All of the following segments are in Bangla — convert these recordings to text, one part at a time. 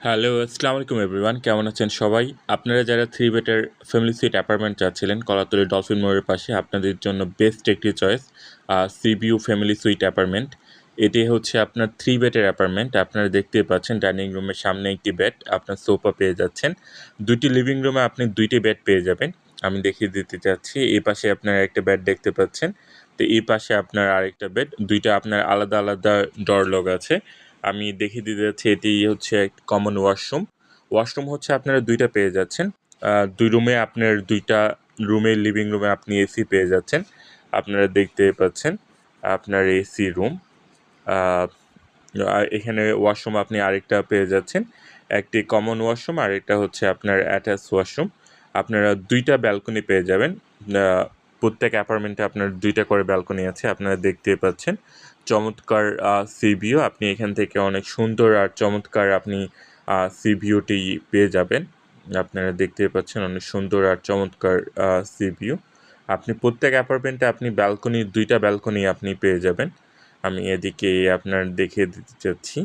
হ্যালো, আসসালামু আলাইকুম এভরিওয়ান। কেমন আছেন সবাই? আপনারা যারা 3 বেডের ফ্যামিলি সুইট অ্যাপার্টমেন্ট চাচ্ছিলেন কলাতলী ডলফিন মোড়ের পাশে, আপনাদের জন্য বেস্ট একটি choice sea view family sweet apartment. এটি হচ্ছে আপনার 3 বেডের অ্যাপার্টমেন্ট। আপনারা দেখতেই পাচ্ছেন ডাইনিং রুমের সামনে একটি বেড, আপনার সোফা পেয়ে যাচ্ছেন। 2টি লিভিং রুমে আপনি 2টি বেড পেয়ে যাবেন। আমি দেখিয়ে দিতে চাচ্ছি। এই পাশে আপনারা একটা বেড দেখতে পাচ্ছেন। তো এই পাশে আপনার আরেকটা বেড। 2টা আপনার আলাদা, আলাদা ডোর লক আছে। আমি দেখিয়ে দিতে যাচ্ছি এটি হচ্ছে একটি কমন ওয়াশরুম। ওয়াশরুম হচ্ছে আপনারা 2টা পেয়ে যাচ্ছেন। 2 রুমে আপনার 2টা রুমে লিভিং রুমে আপনি এসি পেয়ে যাচ্ছেন। আপনারা দেখতে পাচ্ছেন আপনার এসি রুম। আ আর এখানে ওয়াশরুম আপনি আরেকটা পেয়ে যাচ্ছেন। একটি কমন ওয়াশরুম আরেকটা হচ্ছে আপনার অ্যাটাচ ওয়াশরুম। আপনারা 2টা ব্যালকনি পেয়ে যাবেন। আ প্রত্যেক অ্যাপার্টমেন্টে আপনার 2টা করে ব্যালকনি আছে। আপনারা দেখতেই পাচ্ছেন। চমৎকার সি ভিউ। আপনি এখান থেকে অনেক সুন্দর আর চমৎকার আপনি সি ভিউটি পেয়ে যাবেন। আপনারা দেখতেই পাচ্ছেন অনেক সুন্দর আর চমৎকার সি ভিউ। আপনি প্রত্যেক অ্যাপার্টমেন্টে আপনি 2টা ব্যালকনি আপনি পেয়ে যাবেন। আমি এদিকে আপনার দেখিয়ে দিতে চাচ্ছি।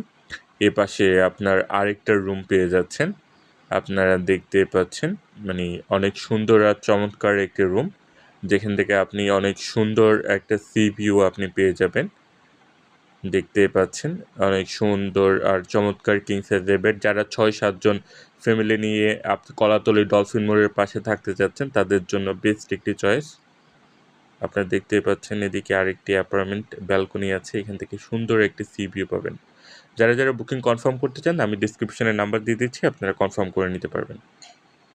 এপাশে আপনার আরেকটা রুম পেয়ে যাচ্ছেন। আপনারা দেখতে পাচ্ছেন মানে অনেক সুন্দর আর চমৎকার একটি রুম। যেখান থেকে আপনি অনেক সুন্দর একটা সি ভিউ আপনি পেয়ে যাবেন। দেখতেই পাচ্ছেন অনেক সুন্দর আর চমৎকার কিং সাইজের বেড। যারা ৬-৭ জন ফ্যামিলি নিয়ে কলাতলী ডলফিন মোড়ের পাশে থাকতে চাচ্ছেন তাদের জন্য বেস্ট একটি চয়েস। আপনারা দেখতেই পাচ্ছেন এদিকে আরেকটি অ্যাপার্টমেন্ট ব্যালকনি আছে। এখান থেকে সুন্দর একটি সি ভিউ পাবেন। যারা বুকিং কনফার্ম করতে চান আমি ডেসক্রিপশনে নাম্বার দিয়ে দিচ্ছি, আপনারা কনফার্ম করে নিতে পারবেন।